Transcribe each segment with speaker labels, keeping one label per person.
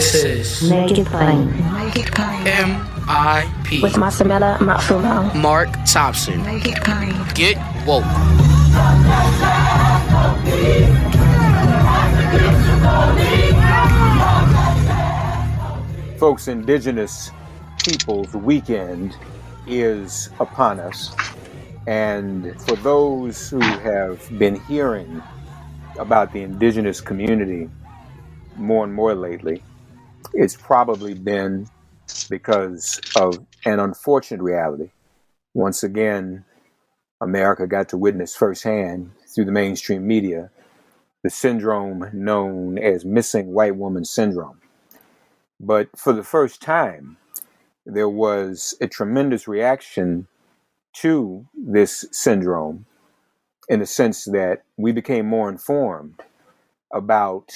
Speaker 1: This is
Speaker 2: Make It Plain.
Speaker 1: MIP
Speaker 2: With Masamela Matfumo.
Speaker 1: Mark Thompson.
Speaker 3: Make it plain.
Speaker 1: Get woke.
Speaker 4: Folks, Indigenous Peoples Weekend is upon us. And for those who have been hearing about the indigenous community more and more lately, it's probably been because of an unfortunate reality. Once again, America got to witness firsthand through the mainstream media the syndrome known as missing white woman syndrome. But for the first time, there was a tremendous reaction to this syndrome in the sense that we became more informed about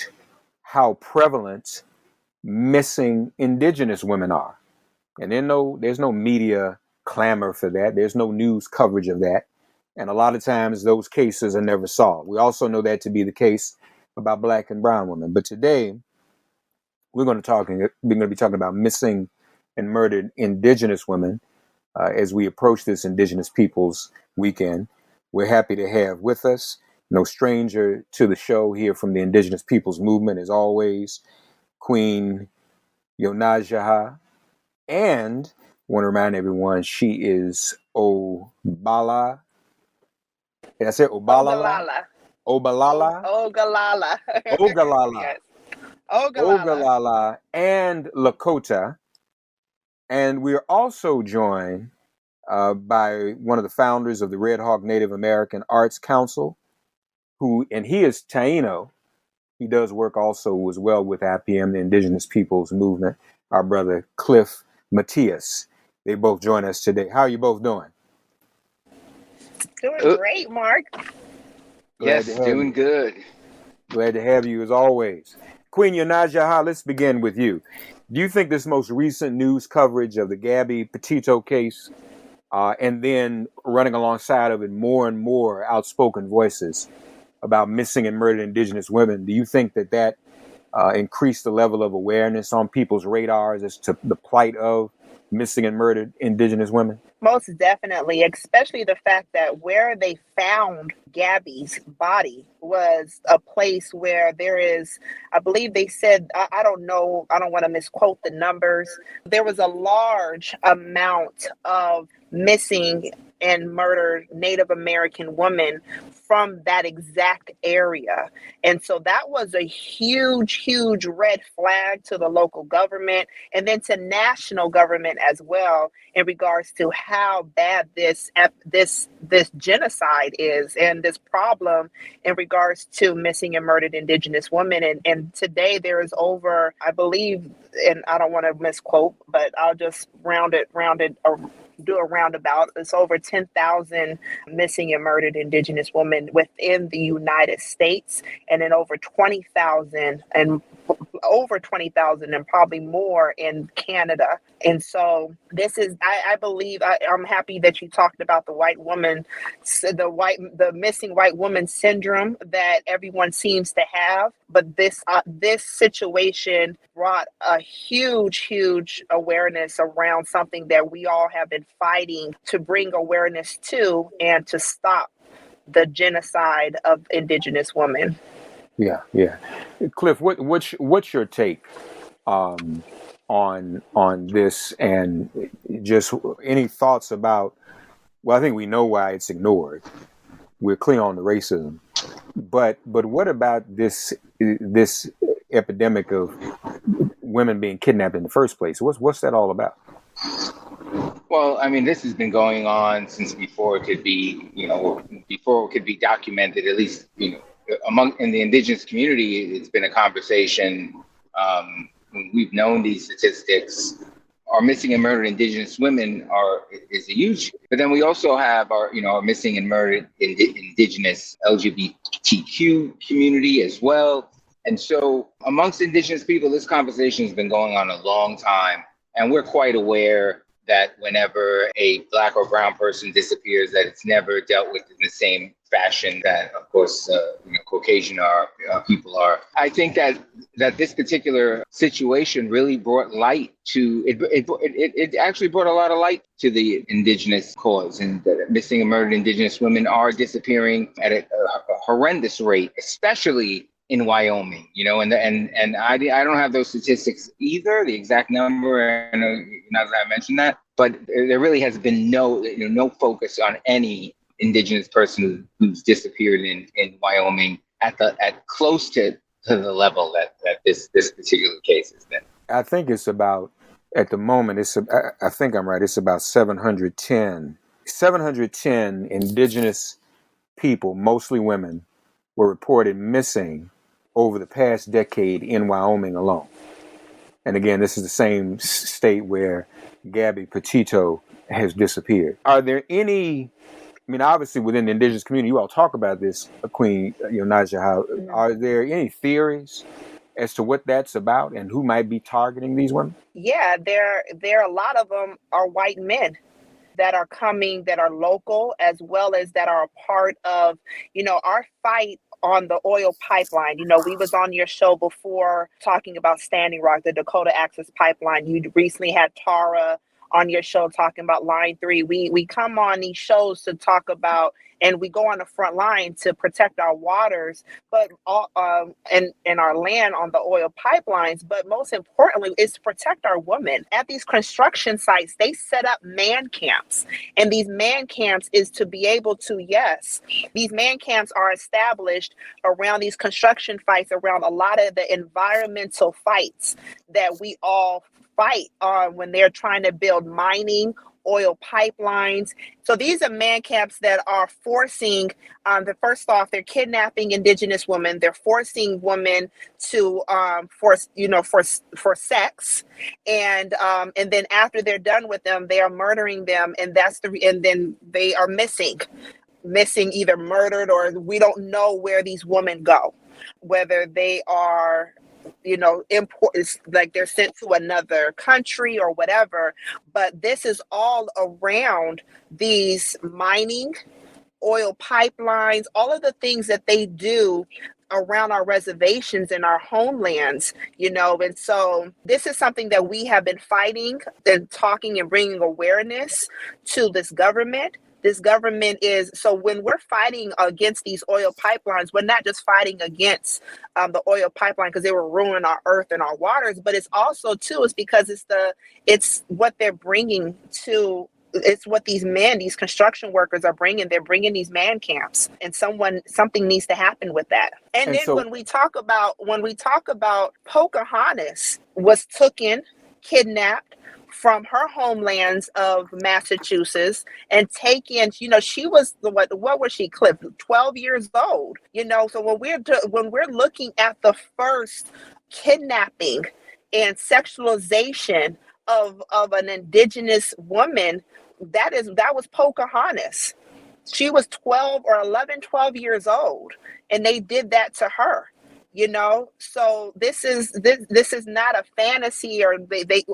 Speaker 4: how prevalent missing indigenous women are. And there's no media clamor for that. There's no news coverage of that. And a lot of times those cases are never solved. We also know that to be the case about Black and brown women. But today, we're going to be talking about missing and murdered indigenous women as we approach this Indigenous Peoples Weekend. We're happy to have with us, no stranger to the show here from the Indigenous Peoples Movement, as always, Queen Yonasda. And I want to remind everyone, she is Obala. Did I say Obalala? Obalala?
Speaker 5: Ogalala.
Speaker 4: Ogalala.
Speaker 5: Yes.
Speaker 4: Ogalala and Lakota. And we are also joined by one of the founders of the Red Hawk Native American Arts Council, and he is Taino. He does work also as well with IPM, the Indigenous Peoples Movement, our brother Cliff Matias. They both join us today. How are you both doing?
Speaker 5: Doing great, Mark.
Speaker 6: Yes, doing good.
Speaker 4: Glad to have you as always. Queen Yonasda, let's begin with you. Do you think this most recent news coverage of the Gabby Petito case and then running alongside of it more and more outspoken voices about missing and murdered indigenous women, do you think that increased the level of awareness on people's radars as to the plight of missing and murdered indigenous women?
Speaker 5: Most definitely, especially the fact that where they found Gabby's body was a place where there is, I believe they said, I don't know, I don't want to misquote the numbers. There was a large amount of missing and murdered Native American women from that exact area. And so that was a huge, huge red flag to the local government and then to national government as well in regards to how bad this genocide is and this problem in regards to missing and murdered indigenous women. And today there is over, I believe, and I don't want to misquote, but I'll just do a roundabout. It's over 10,000 missing and murdered indigenous women within the United States, and then over 20,000 and probably more in Canada. And so this is, I believe, I'm happy that you talked about the white woman, the missing white woman syndrome that everyone seems to have. But this situation brought a huge, huge awareness around something that we all have been fighting to bring awareness to and to stop the genocide of indigenous women.
Speaker 4: Yeah. Cliff, what's your take on this, and just any thoughts about? Well, I think we know why it's ignored. We're clear on the racism, but what about this epidemic of women being kidnapped in the first place? What's that all about?
Speaker 6: Well, I mean, this has been going on since before it could be documented, at least, in the indigenous community. It's been a conversation. We've known these statistics. Our missing and murdered indigenous women is a huge, but then we also have our missing and murdered indigenous LGBTQ community as well. And so amongst indigenous people, this conversation has been going on a long time. And we're quite aware that whenever a Black or brown person disappears, that it's never dealt with in the same fashion that, of course, Caucasian people are. I think that this particular situation really brought light to it. It actually brought a lot of light to the indigenous cause, and that missing and murdered indigenous women are disappearing at a horrendous rate, especially in Wyoming, and I don't have those statistics either, the exact number. I know now that I mentioned that, but there really has been no focus on any indigenous person who's disappeared in Wyoming at close to the level that this particular case has been.
Speaker 4: I think it's about, at the moment, I think I'm right, it's about 710 indigenous people, mostly women, were reported missing over the past decade in Wyoming alone. And again, this is the same state where Gabby Petito has disappeared. Are there any, obviously within the indigenous community, you all talk about this, Queen Yonasda, are there any theories as to what that's about and who might be targeting these women?
Speaker 5: Yeah, there a lot of them are white men that are coming, that are local, as well as that are a part of, our fight on the oil pipeline. We was on your show before talking about Standing Rock, the Dakota Access Pipeline. You recently had Tara on your show talking about Line 3. We come on these shows to talk about, and we go on the front line to protect our waters, but and our land on the oil pipelines. But most importantly, is to protect our women. At these construction sites, they set up man camps, and these man camps is to be able to, yes, these man camps are established around these construction sites, around a lot of the environmental fights that we all fight on when they're trying to build mining, oil pipelines. So these are man camps that are forcing, first off, they're kidnapping indigenous women. They're forcing women to for sex, and then after they're done with them, they are murdering them, and then they are missing, either murdered, or we don't know where these women go, whether they are like they're sent to another country or whatever. But this is all around these mining, oil pipelines, all of the things that they do around our reservations and our homelands, and so this is something that we have been fighting and talking and bringing awareness to this government. This government is, so when we're fighting against these oil pipelines, we're not just fighting against the oil pipeline because they were ruining our earth and our waters, but it's also too, it's because it's what they're bringing to, it's what these construction workers are bringing. They're bringing these man camps, and something needs to happen with that. And then so, when we talk about Pocahontas was kidnapped from her homelands of Massachusetts and taken, she was what was she, Cliff? 12 years old, so when we're looking at the first kidnapping and sexualization of an indigenous woman, that was Pocahontas. She was 12 years old, and they did that to her. So this is not a fantasy, or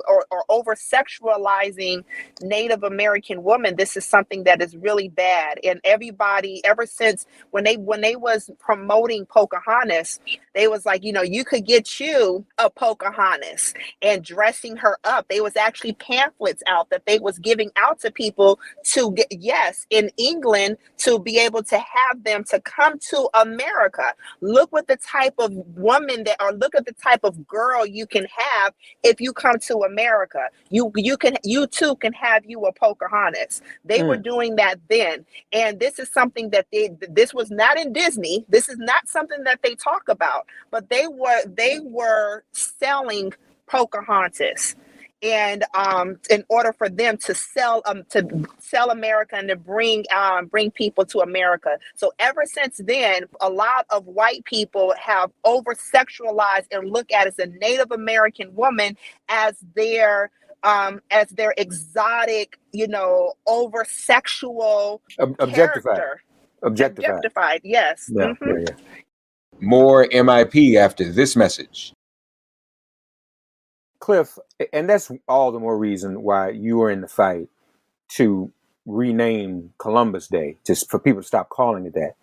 Speaker 5: or over sexualizing Native American women. This is something that is really bad. And everybody, ever since when they was promoting Pocahontas, they was like, you could get you a Pocahontas, and dressing her up. They was actually pamphlets out that they was giving out to people to get, yes, in England, to be able to have them to come to America. Look what the type of woman look at the type of girl you can have if you come to America. You too can have you a Pocahontas. They were doing that then, and this is something that this was not in Disney. This is not something that they talk about, but they were selling Pocahontas. And in order for them to sell America and to bring people to America. So ever since then, a lot of white people have over sexualized and look at as a Native American woman as their exotic, over sexual character. Objectified. Yes.
Speaker 4: Yeah, yeah. More MIP after this message. Cliff, and that's all the more reason why you are in the fight to rename Columbus Day, just for people to stop calling it that.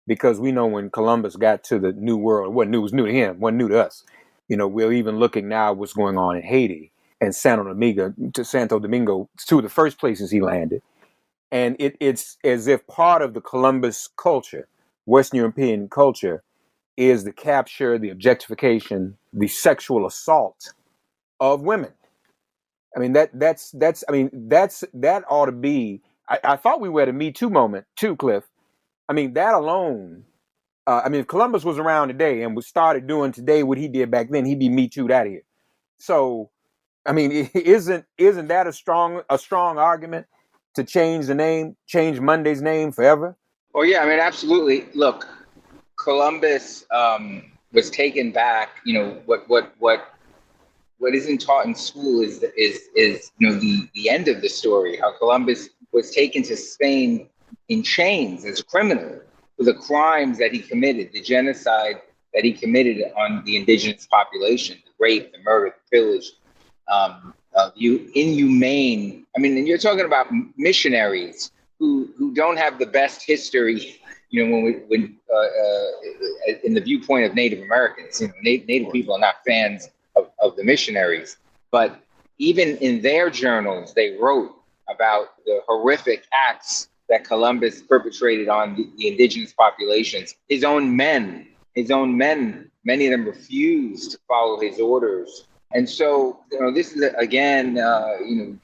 Speaker 4: because we know when Columbus got to the New World, what new was new to him, wasn't new to us. We're even looking now what's going on in Haiti and Santo Domingo, two of the first places he landed. And it's as if part of the Columbus culture, Western European culture, is the capture, the objectification, the sexual assault of women. I mean, that ought to be. I thought we were at a Me Too moment too, Cliff. I mean, that alone. If Columbus was around today and was started doing today what he did back then, he'd be Me Too'd out of here. So, I mean, isn't that a strong argument to change the name, change Monday's name forever?
Speaker 6: Well, yeah, I mean, absolutely. Look, Columbus was taken back. What isn't taught in school is the end of the story. How Columbus was taken to Spain in chains as a criminal for the crimes that he committed, the genocide that he committed on the indigenous population, the rape, the murder, the pillage, inhumane. I mean, and you're talking about missionaries who don't have the best history. When in the viewpoint of Native Americans, Native people are not fans of the missionaries, but even in their journals, they wrote about the horrific acts that Columbus perpetrated on the indigenous populations. His own men, many of them refused to follow his orders. And so, this is again,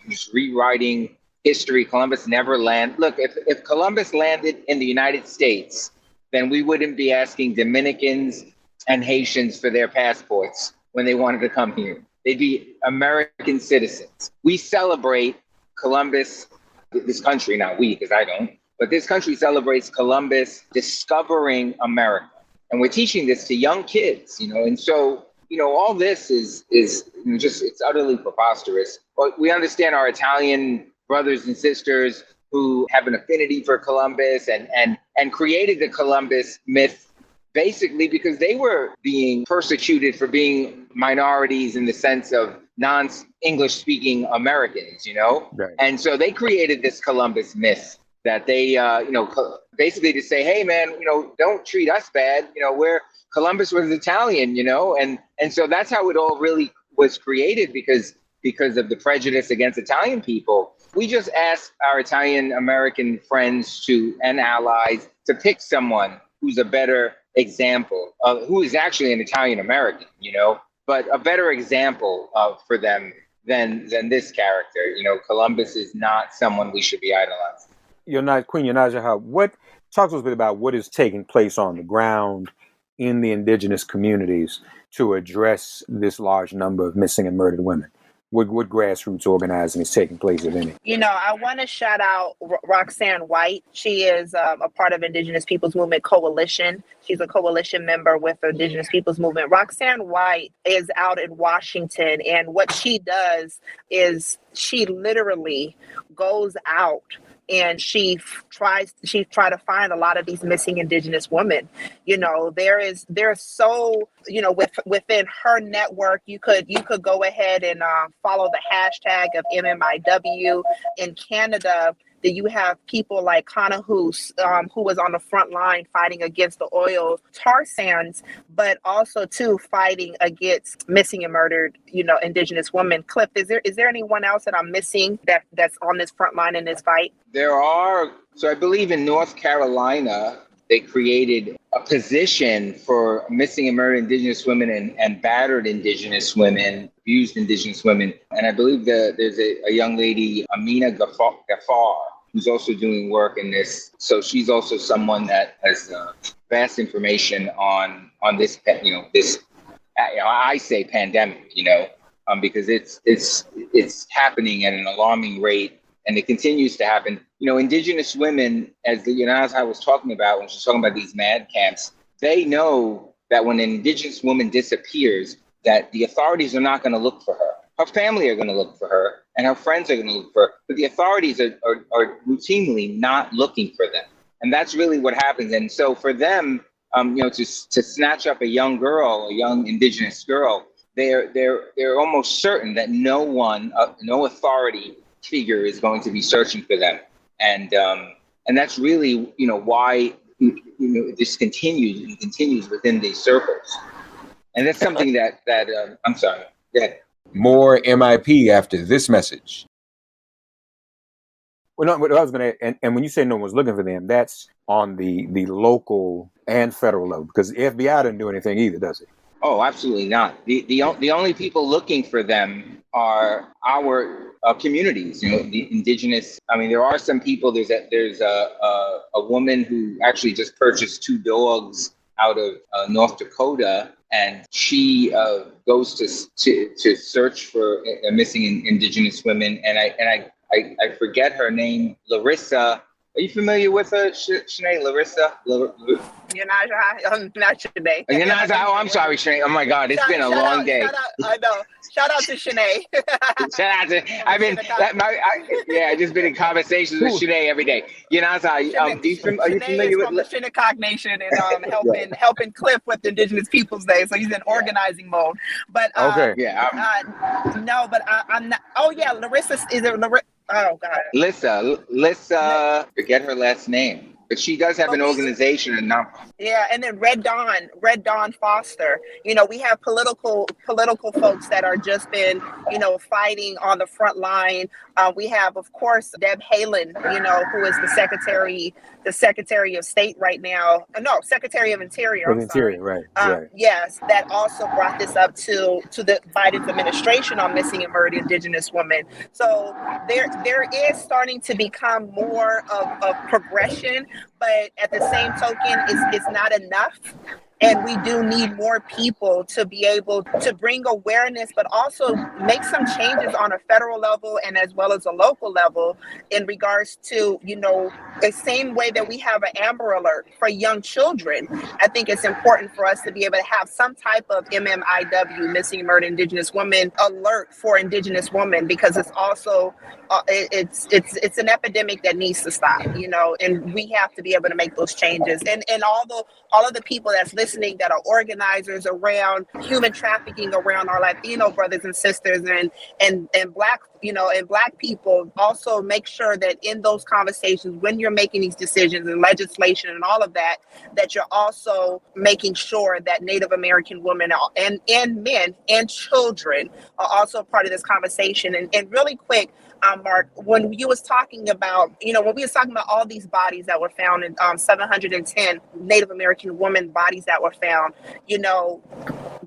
Speaker 6: just rewriting history. Columbus never landed. Look, if Columbus landed in the United States, then we wouldn't be asking Dominicans and Haitians for their passports when they wanted to come here. They'd be American citizens. We celebrate Columbus, this country, not we, because I don't, but this country celebrates Columbus discovering America. And we're teaching this to young kids, and so, all this is just, it's utterly preposterous. But we understand our Italian brothers and sisters who have an affinity for Columbus and created the Columbus myth basically because they were being persecuted for being minorities in the sense of non-English speaking Americans, Right. And so they created this Columbus myth that they, basically to say, hey man, don't treat us bad. Columbus was Italian, and so that's how it all really was created because of the prejudice against Italian people. We just asked our Italian American friends and allies to pick someone who's a better example of who is actually an Italian American, but a better example for them than this character. Columbus is not someone we should be idolizing.
Speaker 4: Queen Yonasda, talk to us a bit about what is taking place on the ground in the indigenous communities to address this large number of missing and murdered women. What grassroots organizing is taking place, if any?
Speaker 5: I want to shout out Roxanne White. She is a part of Indigenous Peoples Movement Coalition. She's a coalition member with the Indigenous Peoples Movement. Roxanne White is out in Washington, and what she does is she literally goes out and she tries to find a lot of these missing Indigenous women. There's so, within her network, you could go ahead and follow the hashtag of MMIW. In Canada, that you have people like Conahus, who was on the front line fighting against the oil tar sands, but also too fighting against missing and murdered, Indigenous women. Cliff, is there anyone else that I'm missing that's on this front line in this fight?
Speaker 6: There are. So I believe in North Carolina, they created a position for missing and murdered Indigenous women and battered Indigenous women, abused Indigenous women. And I believe there's a young lady, Amina Ghaffar, who's also doing work in this. So she's also someone that has vast information on this, this, I say pandemic, because it's happening at an alarming rate. And it continues to happen. Indigenous women, as the Yonasda was talking about when she's talking about these mad camps, they know that when an Indigenous woman disappears, that the authorities are not going to look for her. Her family are going to look for her, and her friends are going to look for her. But the authorities are routinely not looking for them. And that's really what happens. And so for them, to snatch up a young girl, a young Indigenous girl, they're almost certain that no authority figure is going to be searching for them, and that's really why this continues and continues within these circles, and that's something that I'm sorry. Yeah.
Speaker 4: More MIP after this message. Well, no, what I was going to, and when you say no one's looking for them, that's on the local and federal level, because the FBI didn't do anything either, does it?
Speaker 6: Oh, absolutely not. The only people looking for them are our communities. The indigenous. I mean, there are some people. There's a woman who actually just purchased 2 dogs out of North Dakota, and she goes to search for missing indigenous women. And I forget her name, Larissa. Are you familiar with her, Sinead? Larissa?
Speaker 5: Yonasda, not Sinead.
Speaker 6: Yonasda, I'm sorry, Sinead. Oh my God, it's been a long day.
Speaker 5: I know. Shout out to Sinead.
Speaker 6: Shout out to. I just been in conversations with Sinead every day. Yonasda, are you familiar with
Speaker 5: the Shinnecock Nation and helping Cliff with Indigenous Peoples Day, so he's in organizing mode. But
Speaker 4: okay,
Speaker 5: no, but I'm not. Oh yeah, Larissa is it Larissa? Oh God.
Speaker 6: Lissa, forget her last name, but she does have an organization and not.
Speaker 5: Yeah, and then Red Dawn Foster. We have political folks that are just been, fighting on the front line. We have, of course, Deb Haaland, who is the Secretary of State right now. No, Secretary of Interior.
Speaker 4: Right.
Speaker 5: Yes, that also brought this up to the Biden administration on missing and murdered Indigenous women. So there is starting to become more of progression, but at the same token, it's not enough. And we do need more people to be able to bring awareness, but also make some changes on a federal level and as well as a local level in regards to, the same way that we have an Amber Alert for young children. I think it's important for us to be able to have some type of MMIW, missing and murdered Indigenous women alert for Indigenous women, because it's also it's an epidemic that needs to stop, and we have to be able to make those changes. And all of the people that's listening that are organizers around human trafficking around our Latino brothers and sisters and Black, and Black people, also make sure that in those conversations, when you're making these decisions and legislation and all of that, that you're also making sure that Native American women and men and children are also part of this conversation. And really quick, Mark, when you was talking about, when we was talking about all these bodies that were found in 710 Native American women bodies that were found,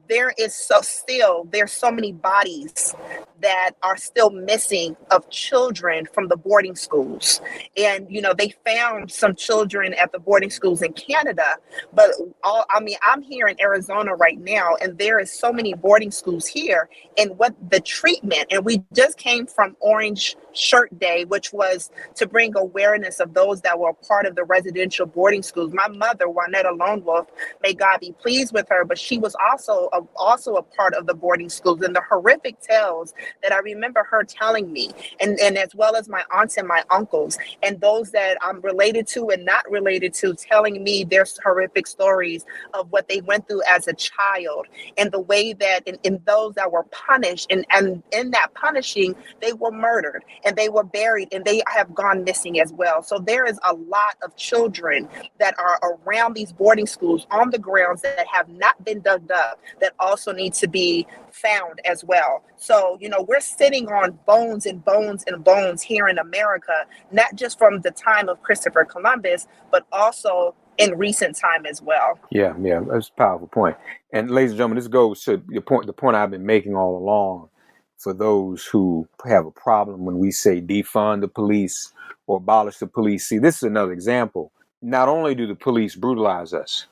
Speaker 5: there's so many bodies that are still missing of children from the boarding schools. And, they found some children at the boarding schools in Canada, but I'm here in Arizona right now, and there is so many boarding schools here, and what the treatment, and we just came from Orange Shirt Day, which was to bring awareness of those that were part of the residential boarding schools. My mother, Juanetta Lonewolf, may God be pleased with her, but she was also a part of the boarding schools, and the horrific tales that I remember her telling me, and as well as my aunts and my uncles, and those that I'm related to and not related to, telling me their horrific stories of what they went through as a child, and the way that in those that were punished, and in that punishing, they were murdered and they were buried and they have gone missing as well. So there is a lot of children that are around these boarding schools on the grounds that have not been dug up, that also need to be found as well. So, we're sitting on bones and bones and bones here in America, not just from the time of Christopher Columbus, but also in recent time as well.
Speaker 4: Yeah, that's a powerful point. And ladies and gentlemen, this goes to the point I've been making all along. For those who have a problem when we say defund the police or abolish the police. See, this is another example. Not only do the police brutalize us,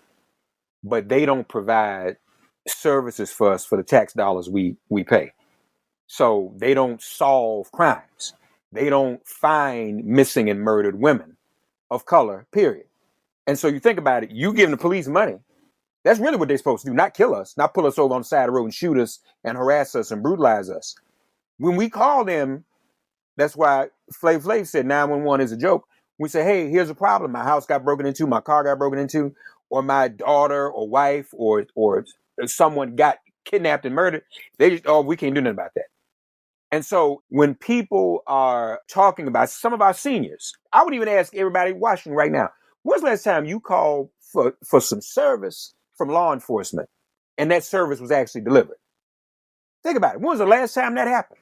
Speaker 4: but they don't provide services for us for the tax dollars we pay. So they don't solve crimes. They don't find missing and murdered women of color, period. And so you think about it, you giving the police money. That's really what they're supposed to do, not kill us, not pull us over on the side of the road and shoot us and harass us and brutalize us. When we call them, that's why Flav said 911 is a joke. We say, hey, here's a problem. My house got broken into, my car got broken into, or my daughter or wife or someone got kidnapped and murdered. They just, we can't do nothing about that. And so when people are talking about some of our seniors, I would even ask everybody watching right now, When's the last time you called for some service from law enforcement and that service was actually delivered? Think about it. When was the last time that happened?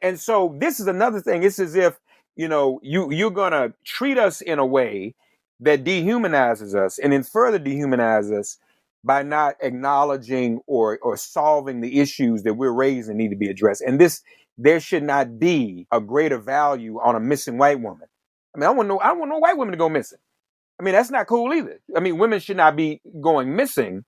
Speaker 4: And so this is another thing. It's as if, you're going to treat us in a way that dehumanizes us and then further dehumanizes us by not acknowledging or solving the issues that we're raised and need to be addressed. And there should not be a greater value on a missing white woman. I mean, I don't want no white women to go missing. I mean, that's not cool either. I mean, women should not be going missing.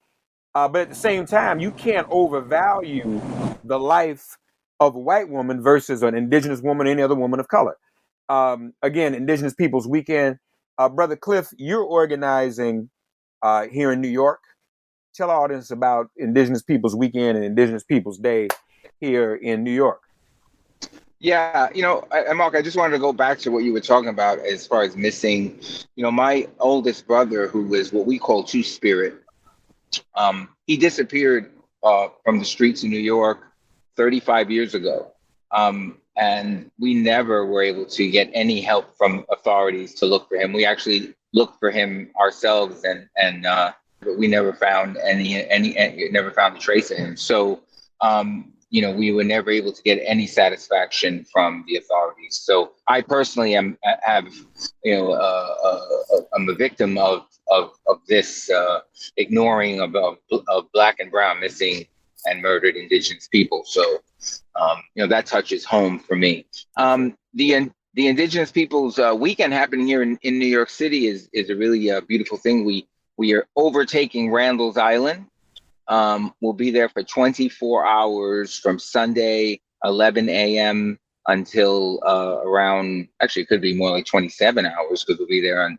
Speaker 4: But at the same time, you can't overvalue the life of a white woman versus an indigenous woman or any other woman of color. Again, Indigenous Peoples Weekend. Brother Cliff, you're organizing here in New York. Tell our audience about Indigenous Peoples Weekend and Indigenous Peoples Day here in New York.
Speaker 6: Yeah, Mark, I just wanted to go back to what you were talking about as far as missing. My oldest brother, who is what we call Two-Spirit, he disappeared from the streets of New York 35 years ago. And we never were able to get any help from authorities to look for him. We actually looked for him ourselves, but we never found never found a trace of him. So, we were never able to get any satisfaction from the authorities. So I personally I'm a victim of this ignoring of Black and brown missing and murdered Indigenous people. So, that touches home for me. The Indigenous Peoples Weekend happening here in New York City is a really beautiful thing. We are overtaking Randall's Island. We'll be there for 24 hours from Sunday, 11 a.m. until around, actually it could be more like 27 hours because we'll be there on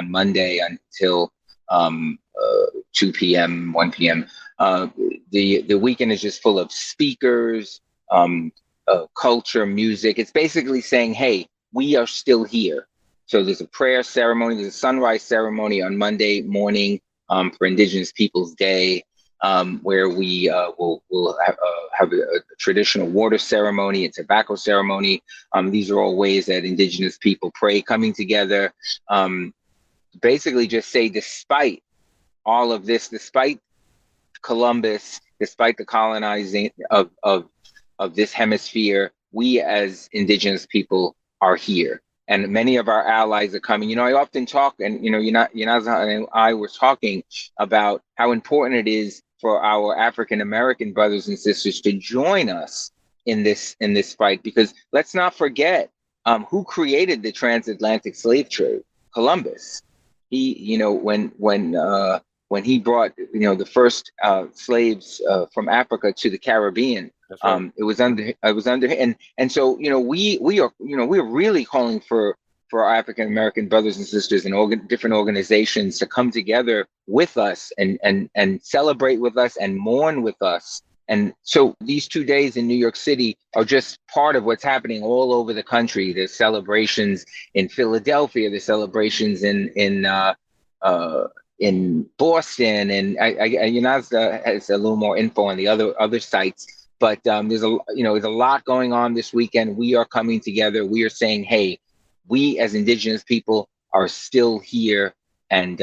Speaker 6: Monday until 2 p.m., 1 p.m. The weekend is just full of speakers, culture, music. It's basically saying, hey, we are still here. So there's a prayer ceremony, there's a sunrise ceremony on Monday morning for Indigenous Peoples Day, where we will have a traditional water ceremony, a tobacco ceremony. These are all ways that Indigenous people pray, coming together. Basically just say, despite all of this, despite Columbus, despite the colonizing of this hemisphere, we as Indigenous people are here. And many of our allies are coming. I often talk, and Yonasda and I were talking about how important it is for our African American brothers and sisters to join us in this fight, because let's not forget who created the transatlantic slave trade. Columbus. He, when he brought the first slaves from Africa to the Caribbean. That's right. It was under and so we're really calling for our African American brothers and sisters and different organizations to come together with us and celebrate with us and mourn with us. And so these 2 days in New York City are just part of what's happening all over the country. There's celebrations in Philadelphia, there's celebrations in Boston, and Yonasda has a little more info on the other sites. But there's a lot going on this weekend. We are coming together. We are saying, hey, we as Indigenous people are still here. And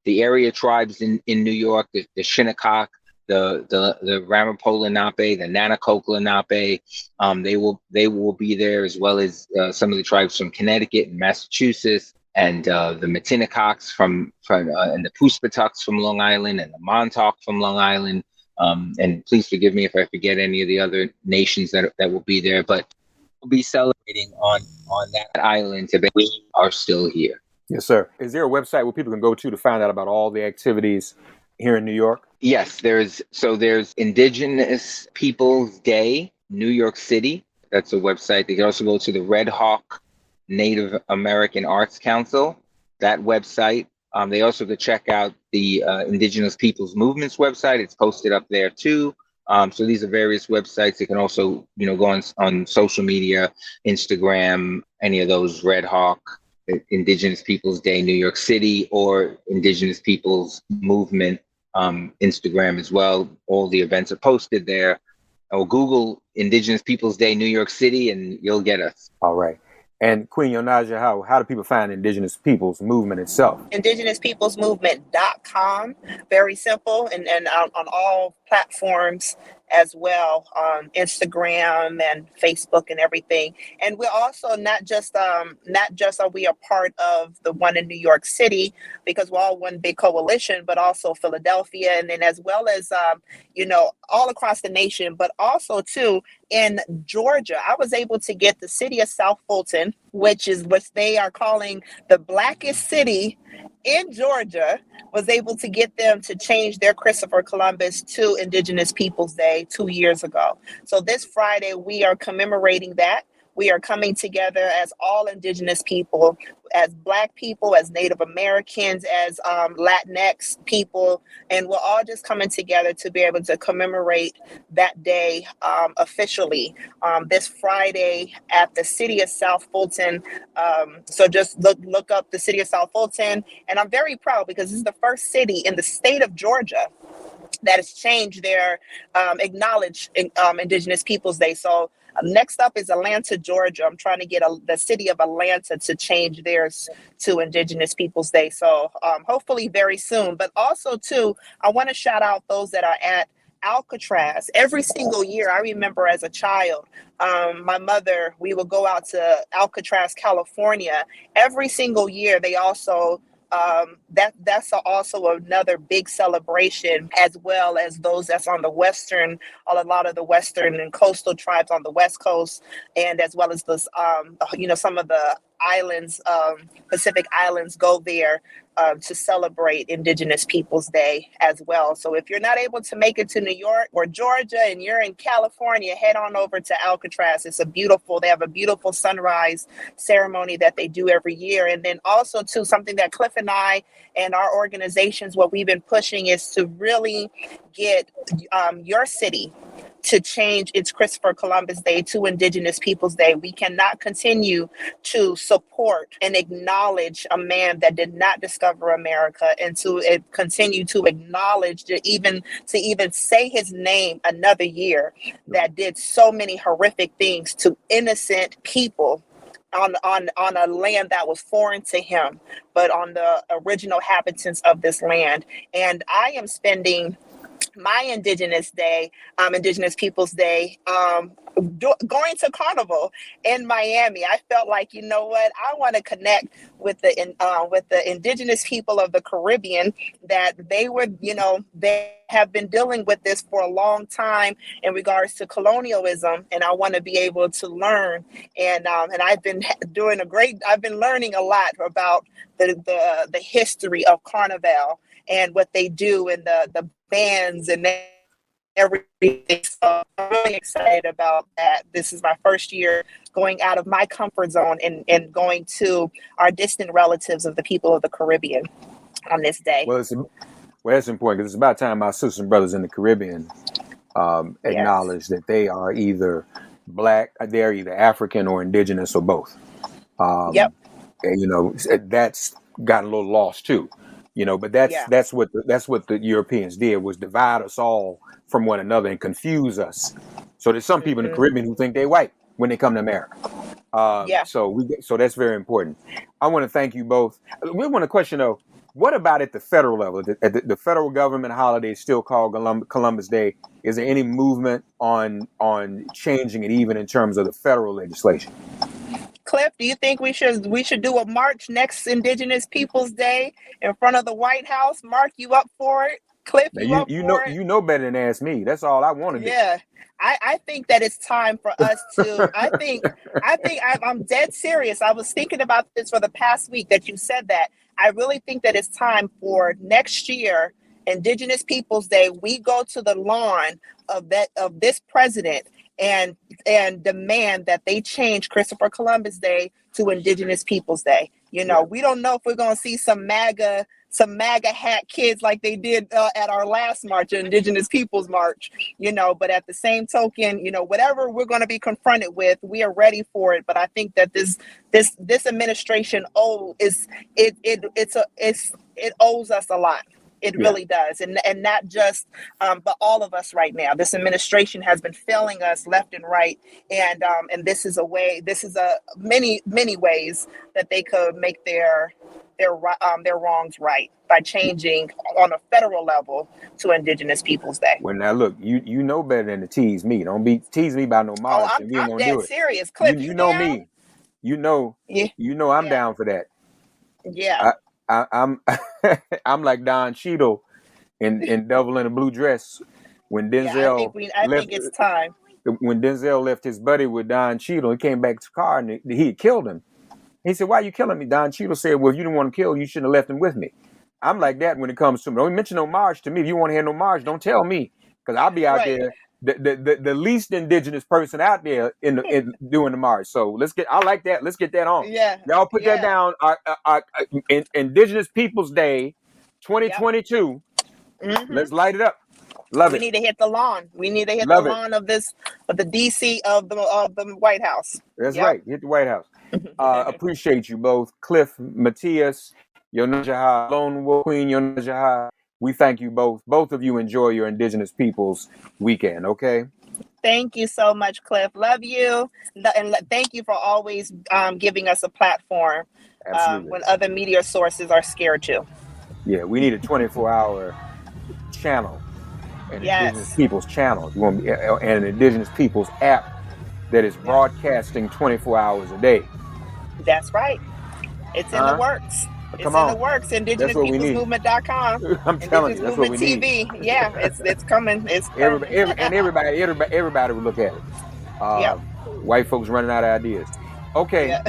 Speaker 6: the area tribes in New York, the Shinnecock, the Ramapo Lenape, the Nanacoke Lenape, they will be there, as well as some of the tribes from Connecticut and Massachusetts, and the Matinacocks and the Puspatucks from Long Island, and the Montauk from Long Island. And please forgive me if I forget any of the other nations that will be there, but we'll be celebrating on that island today. We are still here.
Speaker 4: Yes, sir. Is there a website where people can go to find out about all the activities here in New York?
Speaker 6: Yes, there's Indigenous Peoples Day, New York City. That's a website. They can also go to the Red Hawk Native American Arts Council, that website. They also could check out the Indigenous Peoples Movements website. It's posted up there too. So these are various websites. They can also, go on social media, Instagram, any of those, Red Hawk, Indigenous Peoples Day, New York City, or Indigenous Peoples Movement, Instagram as well. All the events are posted there. Or Google Indigenous Peoples Day, New York City, and you'll get us.
Speaker 4: All right. And Queen Yonasda, how do people find Indigenous Peoples Movement itself?
Speaker 5: IndigenousPeoplesMovement.com. Very simple, and on all platforms as well, Instagram and Facebook and everything. And we're also not just are we a part of the one in New York City, because we're all one big coalition, but also Philadelphia, and then as well as all across the nation, but also too in Georgia. I was able to get the city of South Fulton, which they are calling the blackest city in Georgia, was able to get them to change their Christopher Columbus to Indigenous Peoples Day 2 years ago. So this Friday, we are commemorating that. We are coming together as all Indigenous people, as Black people, as Native Americans, as Latinx people, and we're all just coming together to be able to commemorate that day officially this Friday at the city of South Fulton. So just look up the city of South Fulton, and I'm very proud because this is the first city in the state of Georgia that has changed their acknowledged Indigenous Peoples Day. So next up is Atlanta, Georgia. I'm trying to get the city of Atlanta to change theirs to Indigenous Peoples Day. So hopefully very soon. But also too, I want to shout out those that are at Alcatraz. Every single year, I remember as a child, my mother, we would go out to Alcatraz, California. Every single year, they also that's also another big celebration, as well as those that's on the western, a lot of the western and coastal tribes on the West Coast, and as well as those some of the islands, Pacific Islands, go there to celebrate Indigenous Peoples Day as well. So if you're not able to make it to New York or Georgia and you're in California, head on over to Alcatraz. They have a beautiful sunrise ceremony that they do every year. And then also too, something that Cliff and I and our organizations, what we've been pushing is to really get your city to change its Christopher Columbus Day to Indigenous Peoples Day. We cannot continue to support and acknowledge a man that did not discover America, and to continue to acknowledge to even say his name another year, that did so many horrific things to innocent people on a land that was foreign to him, but on the original inhabitants of this land. And I am spending my Indigenous Peoples Day, going to Carnival in Miami. I felt like, you know what, I want to connect with the indigenous people of the Caribbean, that they have been dealing with this for a long time in regards to colonialism, and I want to be able to learn. And I've been learning a lot about the history of Carnival and what they do, and the bands and everything. So I'm really excited about that. This is my first year going out of my comfort zone and going to our distant relatives of the people of the Caribbean on this day.
Speaker 4: Well, that's important, because it's about time our sisters and brothers in the Caribbean acknowledge that they are either Black, they're either African or Indigenous or both.
Speaker 5: Yep.
Speaker 4: And, that's gotten a little lost too. But that's what the Europeans did, was divide us all from one another and confuse us. So there's some people in the Caribbean who think they're white when they come to America. So that's very important. I want to thank you both. We want to question though, what about at the federal level? At the federal government holiday is still called Columbus Day. Is there any movement on changing it, even in terms of the federal legislation?
Speaker 5: Cliff, do you think we should do a march next Indigenous Peoples Day in front of the White House? Mark, you up for it? Cliff,
Speaker 4: you know better than ask me. That's all I want to do.
Speaker 5: Yeah, I think that it's time for us to. I'm dead serious. I was thinking about this for the past week that you said that. I really think that it's time for next year, Indigenous Peoples Day, we go to the lawn of this president and demand that they change Christopher Columbus Day to Indigenous Peoples Day. We don't know if we're going to see some MAGA hat kids like they did at our last march, Indigenous Peoples March, but at the same token, whatever we're going to be confronted with, we are ready for it. But I think that this administration owes us a lot. It really does. And not just, but all of us right now. This administration has been failing us left and right. And this is many ways that they could make their wrongs right by changing on a federal level to Indigenous Peoples Day.
Speaker 4: Well, now look, you know better than to tease me. Don't be tease me about no march.
Speaker 5: I'm dead serious. Cliff,
Speaker 4: you know
Speaker 5: down?
Speaker 4: me. You know I'm down for that.
Speaker 5: Yeah.
Speaker 4: I'm I'm like Don Cheadle in Devil in a Blue Dress when Denzel
Speaker 5: I think it's time.
Speaker 4: When Denzel left his buddy with Don Cheadle, he came back to the car and he had killed him. He said, "Why are you killing me?" Don Cheadle said, "Well, if you didn't want to kill, you shouldn't have left him with me." I'm like that when it comes to me. Don't mention no march to me. If you want to hear no march, don't tell me, because I'll be out there, the least Indigenous person out there in doing the march. So I like that. Let's get that on.
Speaker 5: Yeah,
Speaker 4: y'all put that down. Our Indigenous Peoples Day, 2022.
Speaker 5: Mm-hmm.
Speaker 4: Let's light it up. Love it.
Speaker 5: We need to hit the lawn. We need to hit the lawn of the DC of the White House.
Speaker 4: That's right. Hit the White House. Appreciate you both, Cliff, Matias, Yonasda, Lonewolf, Queen Yonasda. We thank you both. Both of you enjoy your Indigenous Peoples Weekend. Okay.
Speaker 5: Thank you so much, Cliff. Love you, and thank you for always giving us a platform when other media sources are scared to.
Speaker 4: Yeah, we need a 24-hour channel, an Indigenous Peoples channel. You want an Indigenous Peoples app that is broadcasting 24 hours a day.
Speaker 5: That's right. It's in the works. It's in the works. IndigenousPeoplesMovement.com.
Speaker 4: I'm telling you, that's what we need.
Speaker 5: TV. Yeah, it's coming. It's coming.
Speaker 4: Everybody will look at it. White folks running out of ideas. Okay. Yeah.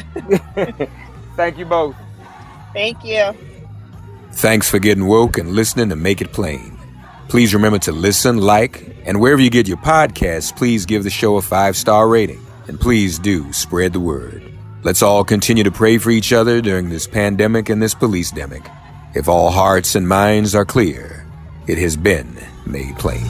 Speaker 4: Thank you both.
Speaker 5: Thank you.
Speaker 3: Thanks for getting woke and listening to Make It Plain. Please remember to listen, like, and wherever you get your podcasts, please give the show a 5-star rating. And please do spread the word. Let's all continue to pray for each other during this pandemic and this police-demic. If all hearts and minds are clear, it has been made plain.